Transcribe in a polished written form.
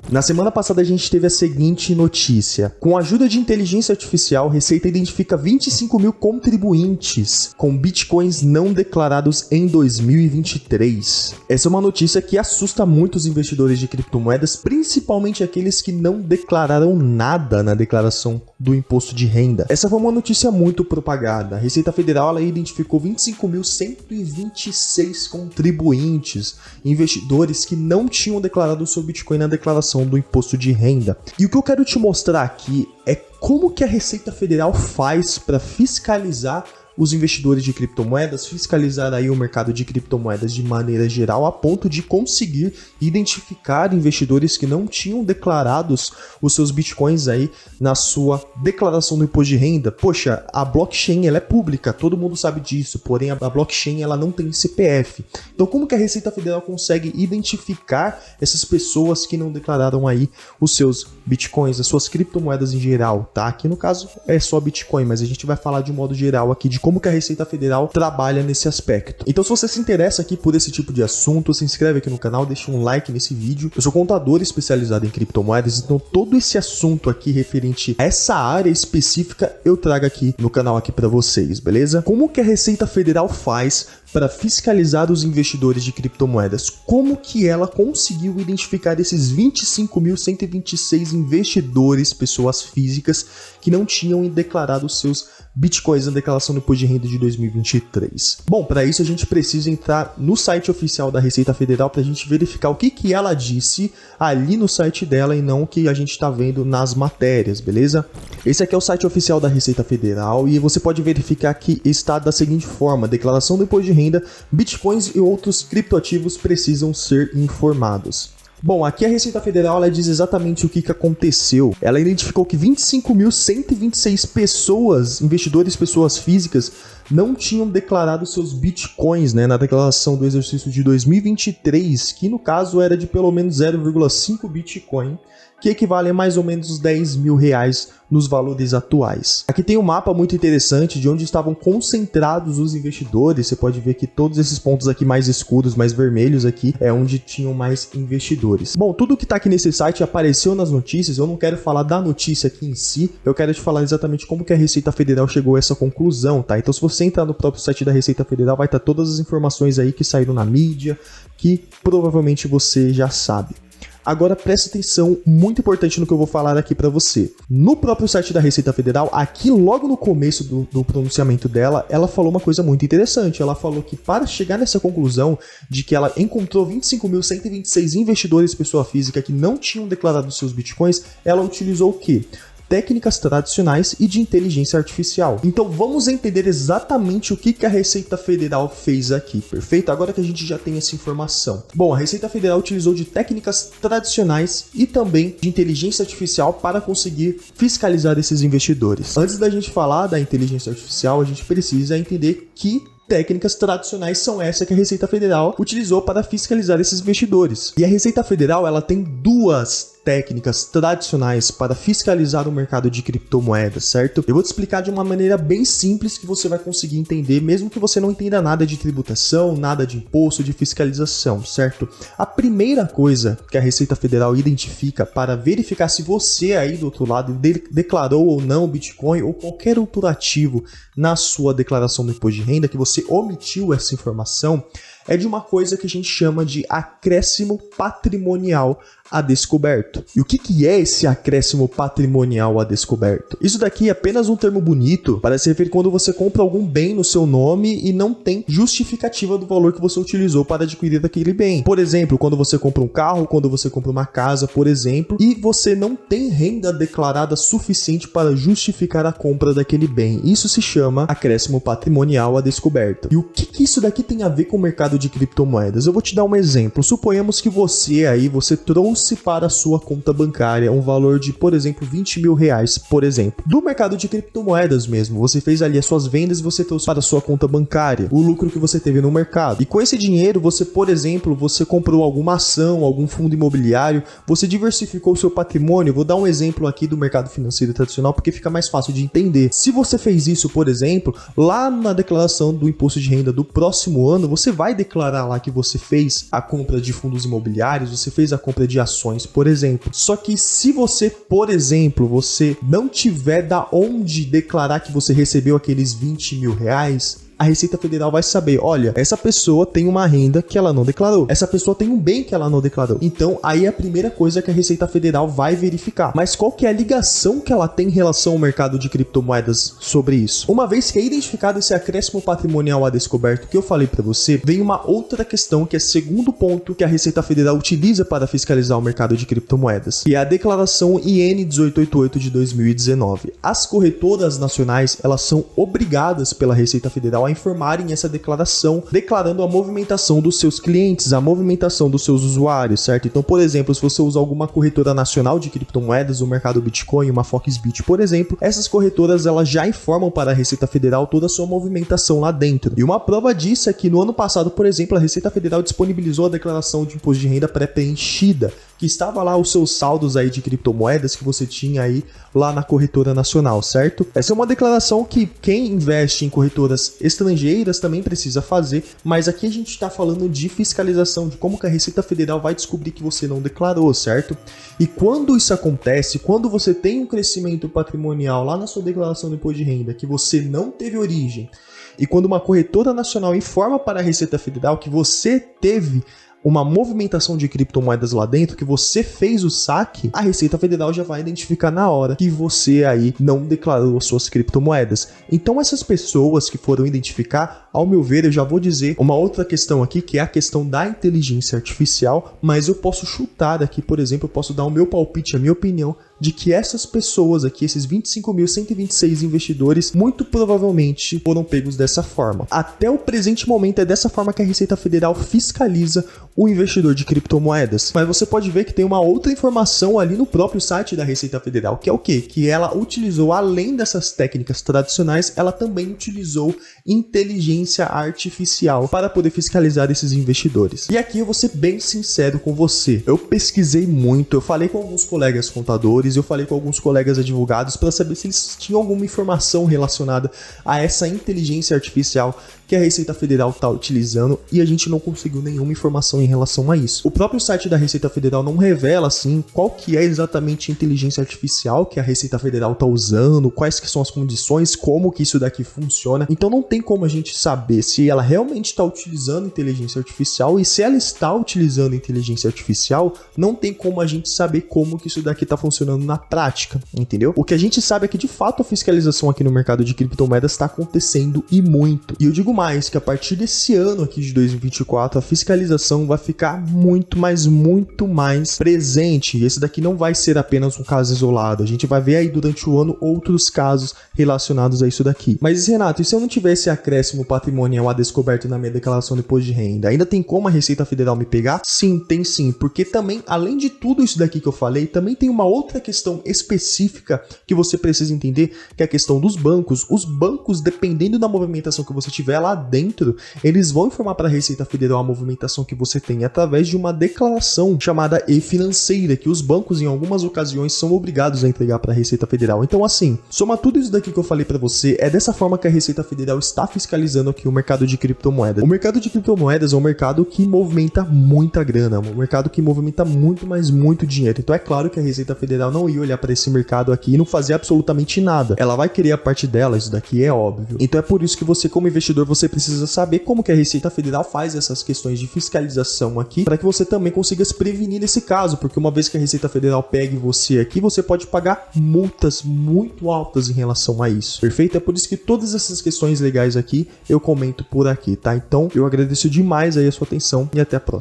Na semana passada a gente teve a seguinte notícia. Com a ajuda de inteligência artificial, Receita identifica 25 mil contribuintes com bitcoins não declarados em 2023. Essa é uma notícia que assusta muitos investidores de criptomoedas, principalmente aqueles que não declararam nada na declaração do imposto de renda. Essa foi uma notícia muito propagada. A Receita Federal ela identificou 25.126 contribuintes, investidores que não tinham declarado o seu Bitcoin na declaração do imposto de renda. E o que eu quero te mostrar aqui é como que a Receita Federal faz para fiscalizar os investidores de criptomoedas, fiscalizar aí o mercado de criptomoedas de maneira geral, a ponto de conseguir identificar investidores que não tinham declarados os seus bitcoins aí na sua declaração do imposto de renda. Poxa, a blockchain ela é pública, todo mundo sabe disso, porém a blockchain ela não tem CPF. Então como que a Receita Federal consegue identificar essas pessoas que não declararam aí os seus bitcoins, as suas criptomoedas em geral, tá? Aqui no caso é só Bitcoin, mas a gente vai falar de um modo geral aqui de como que a Receita Federal trabalha nesse aspecto. Então se você se interessa aqui por esse tipo de assunto, se inscreve aqui no canal, deixa um like nesse vídeo. Eu sou contador especializado em criptomoedas, então todo esse assunto aqui referente a essa área específica eu trago aqui no canal aqui para vocês, beleza? Como que a Receita Federal faz para fiscalizar os investidores de criptomoedas? Como que ela conseguiu identificar esses 25.126 investidores, pessoas físicas, que não tinham declarado os seus bitcoins na declaração do imposto de renda de 2023? Bom, para isso a gente precisa entrar no site oficial da Receita Federal para a gente verificar o que ela disse ali no site dela e não o que a gente está vendo nas matérias, beleza? Esse aqui é o site oficial da Receita Federal e você pode verificar que está da seguinte forma: declaração do imposto de renda, bitcoins e outros criptoativos precisam ser informados. Bom, aqui a Receita Federal ela diz exatamente o que aconteceu. Ela identificou que 25.126 pessoas, investidores, pessoas físicas, não tinham declarado seus bitcoins, né, na declaração do exercício de 2023, que no caso era de pelo menos 0,5 bitcoin, que equivale a mais ou menos R$10 mil nos valores atuais. Aqui tem um mapa muito interessante de onde estavam concentrados os investidores. Você pode ver que todos esses pontos aqui mais escuros, mais vermelhos aqui, é onde tinham mais investidores. Bom, tudo que está aqui nesse site apareceu nas notícias. Eu não quero falar da notícia aqui em si, eu quero te falar exatamente como que a Receita Federal chegou a essa conclusão, tá? Então se você entrar no próprio site da Receita Federal, vai estar todas as informações aí que saíram na mídia, que provavelmente você já sabe. Agora presta atenção, muito importante no que eu vou falar aqui para você. No próprio site da Receita Federal, aqui logo no começo do pronunciamento dela, ela falou uma coisa muito interessante. Ela falou que para chegar nessa conclusão de que ela encontrou 25.126 investidores pessoa física que não tinham declarado seus bitcoins, ela utilizou o quê? Técnicas tradicionais e de inteligência artificial. Então vamos entender exatamente o que a Receita Federal fez aqui, perfeito? Agora que a gente já tem essa informação. Bom, a Receita Federal utilizou de técnicas tradicionais e também de inteligência artificial para conseguir fiscalizar esses investidores. Antes da gente falar da inteligência artificial, a gente precisa entender que técnicas tradicionais são essas que a Receita Federal utilizou para fiscalizar esses investidores. E a Receita Federal ela tem duas técnicas tradicionais para fiscalizar o mercado de criptomoedas, certo? Eu vou te explicar de uma maneira bem simples que você vai conseguir entender, mesmo que você não entenda nada de tributação, nada de imposto, de fiscalização, certo? A primeira coisa que a Receita Federal identifica para verificar se você aí do outro lado declarou ou não o Bitcoin ou qualquer outro ativo na sua declaração do imposto de renda, que você omitiu essa informação, é de uma coisa que a gente chama de acréscimo patrimonial a descoberto. E o que é esse acréscimo patrimonial a descoberto? Isso daqui é apenas um termo bonito para se referir quando você compra algum bem no seu nome e não tem justificativa do valor que você utilizou para adquirir aquele bem. Por exemplo, quando você compra um carro, quando você compra uma casa, por exemplo, e você não tem renda declarada suficiente para justificar a compra daquele bem. Isso se chama acréscimo patrimonial a descoberto. E o que isso daqui tem a ver com o mercado de criptomoedas? Eu vou te dar um exemplo. Suponhamos que você trouxe para a sua conta bancária um valor de, por exemplo, R$20 mil, por exemplo, do mercado de criptomoedas mesmo. Você fez ali as suas vendas e você trouxe para a sua conta bancária o lucro que você teve no mercado. E com esse dinheiro, você, por exemplo, você comprou alguma ação, algum fundo imobiliário, você diversificou o seu patrimônio. Vou dar um exemplo aqui do mercado financeiro tradicional porque fica mais fácil de entender. Se você fez isso, por exemplo, lá na declaração do imposto de renda do próximo ano, você vai declarar lá que você fez a compra de fundos imobiliários, você fez a compra de operações, por exemplo. Só que se você, por exemplo, você não tiver da onde declarar que você recebeu aqueles 20 mil reais, a Receita Federal vai saber, olha, essa pessoa tem uma renda que ela não declarou, essa pessoa tem um bem que ela não declarou. Então, aí é a primeira coisa que a Receita Federal vai verificar. Mas qual que é a ligação que ela tem em relação ao mercado de criptomoedas sobre isso? Uma vez que é identificado esse acréscimo patrimonial a descoberto que eu falei para você, vem uma outra questão que é segundo ponto que a Receita Federal utiliza para fiscalizar o mercado de criptomoedas, que é a declaração IN 1888 de 2019. As corretoras nacionais, elas são obrigadas pela Receita Federal a informarem essa declaração, declarando a movimentação dos seus clientes, a movimentação dos seus usuários, certo? Então, por exemplo, se você usa alguma corretora nacional de criptomoedas, o mercado Bitcoin, uma Foxbit, por exemplo, essas corretoras elas já informam para a Receita Federal toda a sua movimentação lá dentro. E uma prova disso é que no ano passado, por exemplo, a Receita Federal disponibilizou a declaração de imposto de renda pré-preenchida, que estava lá os seus saldos aí de criptomoedas que você tinha aí lá na corretora nacional, certo? Essa é uma declaração que quem investe em corretoras estrangeiras também precisa fazer, mas aqui a gente está falando de fiscalização, de como que a Receita Federal vai descobrir que você não declarou, certo? E quando isso acontece, quando você tem um crescimento patrimonial lá na sua declaração do imposto de renda que você não teve origem, e quando uma corretora nacional informa para a Receita Federal que você teve uma movimentação de criptomoedas lá dentro, que você fez o saque, a Receita Federal já vai identificar na hora que você aí não declarou as suas criptomoedas. Então essas pessoas que foram identificar, ao meu ver, eu já vou dizer uma outra questão aqui, que é a questão da inteligência artificial, mas eu posso chutar aqui, por exemplo, eu posso dar o meu palpite, a minha opinião, de que essas pessoas aqui, esses 25.126 investidores, muito provavelmente foram pegos dessa forma. Até o presente momento é dessa forma que a Receita Federal fiscaliza o investidor de criptomoedas. Mas você pode ver que tem uma outra informação ali no próprio site da Receita Federal, que é o quê? Que ela utilizou, além dessas técnicas tradicionais, ela também utilizou inteligência artificial para poder fiscalizar esses investidores. E aqui eu vou ser bem sincero com você. Eu pesquisei muito, eu falei com alguns colegas contadores, eu falei com alguns colegas advogados para saber se eles tinham alguma informação relacionada a essa inteligência artificial que a Receita Federal está utilizando, e a gente não conseguiu nenhuma informação em relação a isso. O próprio site da Receita Federal não revela assim qual que é exatamente a inteligência artificial que a Receita Federal está usando, quais que são as condições, como que isso daqui funciona. Então não tem como a gente saber se ela realmente está utilizando inteligência artificial, e se ela está utilizando inteligência artificial, não tem como a gente saber como que isso daqui está funcionando na prática, entendeu? O que a gente sabe é que de fato a fiscalização aqui no mercado de criptomoedas está acontecendo, e muito. E eu digo mais, que a partir desse ano aqui de 2024, a fiscalização vai ficar muito mais presente. E esse daqui não vai ser apenas um caso isolado. A gente vai ver aí durante o ano outros casos relacionados a isso daqui. Mas, Renato, e se eu não tivesse acréscimo patrimonial a descoberto na minha declaração de imposto de renda, ainda tem como a Receita Federal me pegar? Sim, tem sim. Porque também, além de tudo isso daqui que eu falei, também tem uma outra questão específica que você precisa entender, que é a questão dos bancos. Os bancos, dependendo da movimentação que você tiver lá dentro, eles vão informar para a Receita Federal a movimentação que você tem através de uma declaração chamada e-financeira, que os bancos em algumas ocasiões são obrigados a entregar para a Receita Federal. Então, assim, soma tudo isso daqui que eu falei para você, é dessa forma que a Receita Federal está fiscalizando aqui o mercado de criptomoedas. O mercado de criptomoedas é um mercado que movimenta muita grana, um mercado que movimenta muito dinheiro. Então é claro que a Receita Federal não ia olhar para esse mercado aqui e não fazer absolutamente nada. Ela vai querer a parte dela, isso daqui é óbvio. Então é por isso que você, como investidor, você precisa saber como que a Receita Federal faz essas questões de fiscalização aqui, para que você também consiga se prevenir nesse caso, porque uma vez que a Receita Federal pegue você aqui, você pode pagar multas muito altas em relação a isso, perfeito? É por isso que todas essas questões legais aqui eu comento por aqui, tá? Então eu agradeço demais aí a sua atenção e até a próxima.